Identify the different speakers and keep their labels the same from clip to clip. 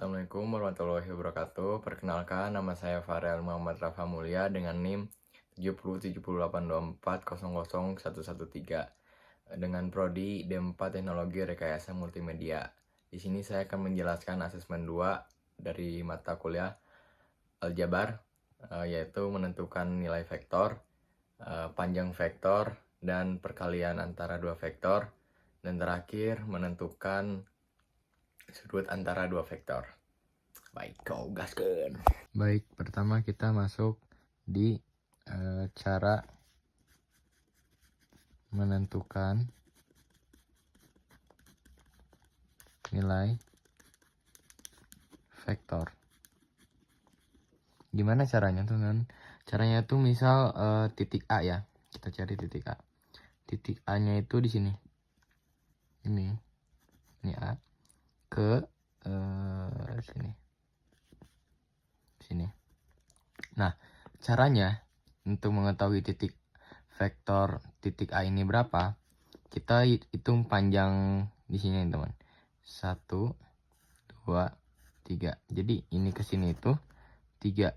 Speaker 1: Assalamualaikum warahmatullahi wabarakatuh. Perkenalkan, nama saya Farel Muhammad Rafa Mulia dengan NIM 707824000113 dengan prodi D4 Teknologi Rekayasa Multimedia. Di sini saya akan menjelaskan asesmen 2 dari mata kuliah Aljabar, yaitu menentukan nilai vektor, panjang vektor, dan perkalian antara dua vektor, dan terakhir menentukan sudut antara dua vektor. Baik, kau gaskeun. Baik, pertama kita masuk di cara menentukan nilai vektor. Gimana caranya tuh kan? Caranya tuh misal titik A ya. Kita cari titik A. Titik A-nya itu di sini. Ini A ke sini. Sini. Nah, caranya untuk mengetahui titik vektor titik A ini berapa, kita hitung panjang di sini teman. 1, 2, 3. Jadi ini ke sini itu 3.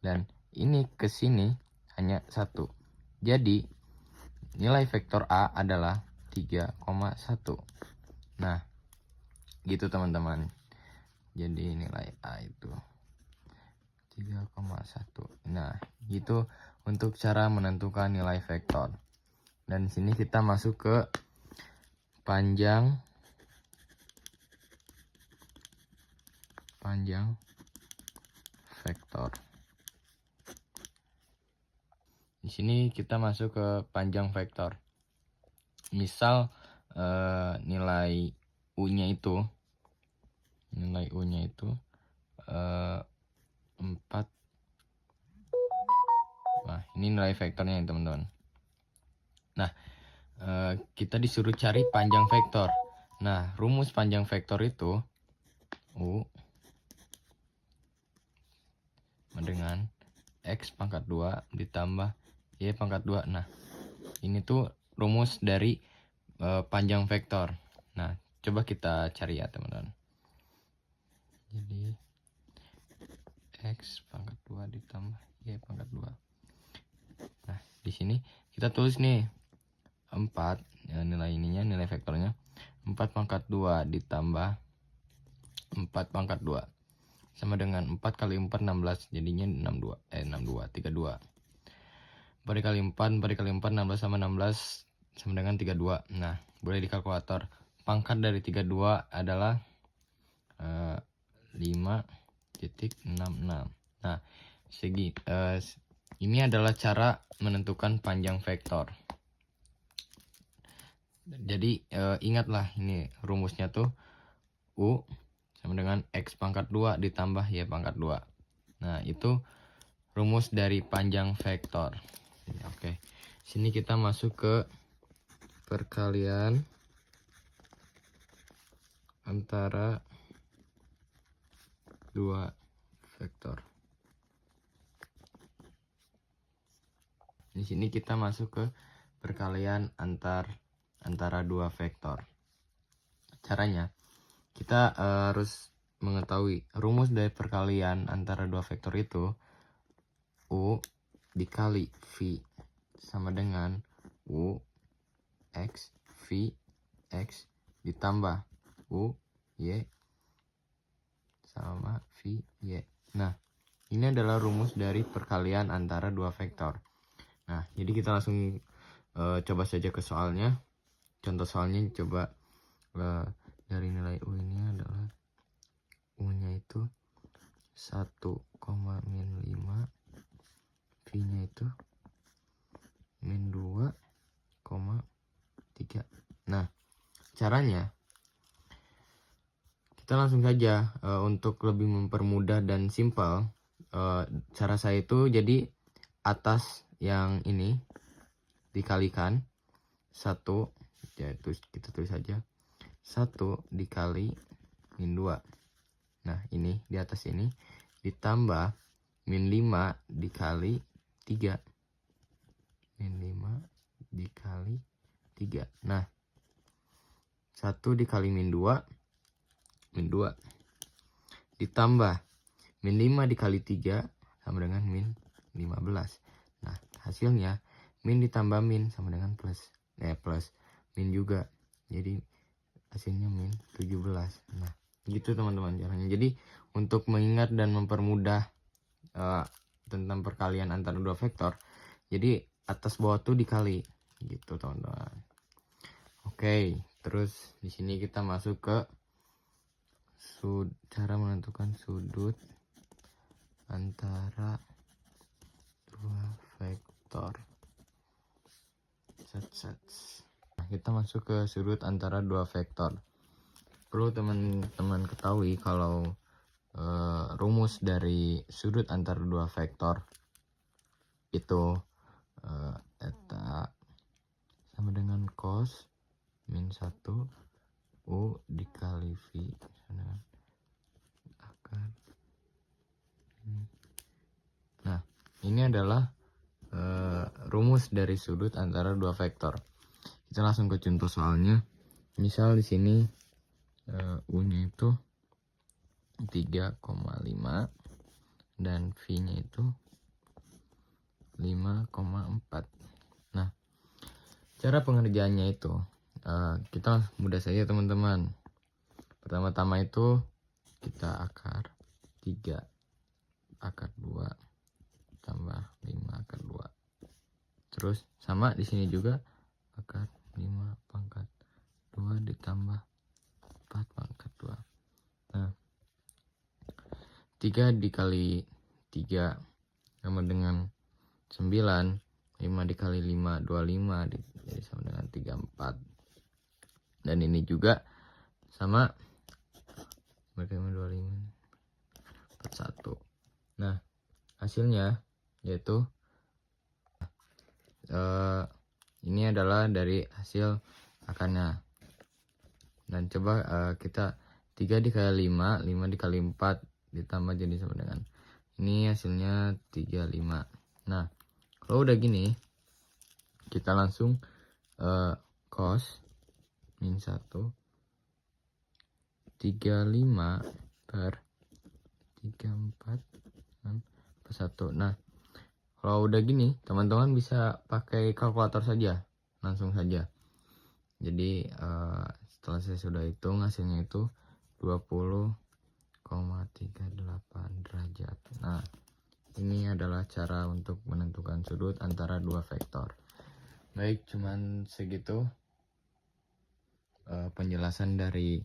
Speaker 1: Dan ini ke sini hanya 1. Jadi nilai vektor A adalah 3,1. Nah, gitu teman-teman. Jadi nilai A itu 3,1. Nah, gitu untuk cara menentukan nilai vektor. Dan di sini kita masuk ke panjang vektor. Di sini kita masuk ke panjang vektor. Misal nilai U-nya itu 4. Nah, ini nilai vektornya ya, teman-teman. Nah, kita disuruh cari panjang vektor. Nah, rumus panjang vektor itu U dengan X pangkat 2 ditambah Y pangkat 2. Nah, ini tuh rumus dari panjang vektor. Nah, coba kita cari ya, teman-teman. Jadi, X pangkat 2 ditambah Y pangkat 2. Nah, di sini kita tulis nih 4, ya, nilai vektornya 4 pangkat 2 ditambah 4 pangkat 2 sama dengan 4 kali 4 16, jadinya 32. 4 kali 4 kali 4 16 sama 16 sama dengan 32. Nah, boleh di kalkulator. Pangkat dari 32 adalah 5,66. Nah, ini adalah cara menentukan panjang vektor. Jadi ingatlah ini rumusnya tuh U sama dengan X pangkat 2 ditambah Y pangkat 2. Nah, itu rumus dari panjang vektor. Oke. Sini kita masuk ke perkalian antara dua vektor. Di sini kita masuk ke perkalian antara dua vektor. Caranya, kita harus mengetahui rumus dari perkalian antara dua vektor itu U dikali V sama dengan U X V X ditambah U Y sama V Y. Nah, ini adalah rumus dari perkalian antara dua vektor. Nah, jadi kita langsung coba saja ke soalnya. Contoh soalnya coba dari nilai U ini adalah U-nya itu 1,-5, V-nya itu -2,3. Nah, caranya kita langsung saja untuk lebih mempermudah dan simpel. Cara saya itu jadi atas yang ini dikalikan 1, yaitu kita tulis saja 1 dikali -2. Nah, ini di atas ini ditambah -5 dikali 3. -5 dikali 3. Nah, 1 dikali -2, ditambah min 5 dikali 3 sama dengan min 15. Nah, hasilnya min ditambah min sama dengan plus min juga. Jadi hasilnya min 17. Nah, gitu teman-teman caranya. Jadi untuk mengingat dan mempermudah tentang perkalian antara dua vektor, jadi atas bawah tuh dikali gitu teman-teman. Oke, terus di sini kita masuk ke cara menentukan sudut antara dua vektor. Nah, kita masuk ke sudut antara dua vektor. Perlu teman-teman ketahui kalau rumus dari sudut antara dua vektor itu eta sama dengan cos min 1 U dikali V sama akar. Nah, ini adalah rumus dari sudut antara dua vektor. Kita langsung ke contoh soalnya. Misal di sini U-nya itu 3,5 dan V-nya itu 5,4. Nah, cara pengerjaannya itu kita mudah saja teman-teman. Pertama-tama itu kita akar 3 akar 2 tambah 5 akar 2. Terus sama di sini juga akar 5 pangkat 2 ditambah 4 pangkat 2. Nah, 3 dikali 3 sama dengan 9, 5 dikali 5 25 jadi sama dengan 34. Dan ini juga sama bagaimana 25 41. Nah, hasilnya yaitu ini adalah dari hasil akarnya. Dan coba kita 3 dikali 5 dikali 4 ditambah jadi sama dengan ini, hasilnya 35. Nah, kalau udah gini kita langsung cos min 1 35 per 34 per 1. Nah, kalau udah gini teman-teman bisa pakai kalkulator saja, langsung saja. Jadi setelah saya sudah hitung hasilnya itu 20,38 derajat. Nah, ini adalah cara untuk menentukan sudut antara dua vektor. Baik, cuman segitu penjelasan dari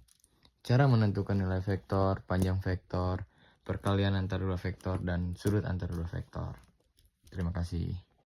Speaker 1: cara menentukan nilai vektor, panjang vektor, perkalian antara dua vektor, dan sudut antara dua vektor. Terima kasih.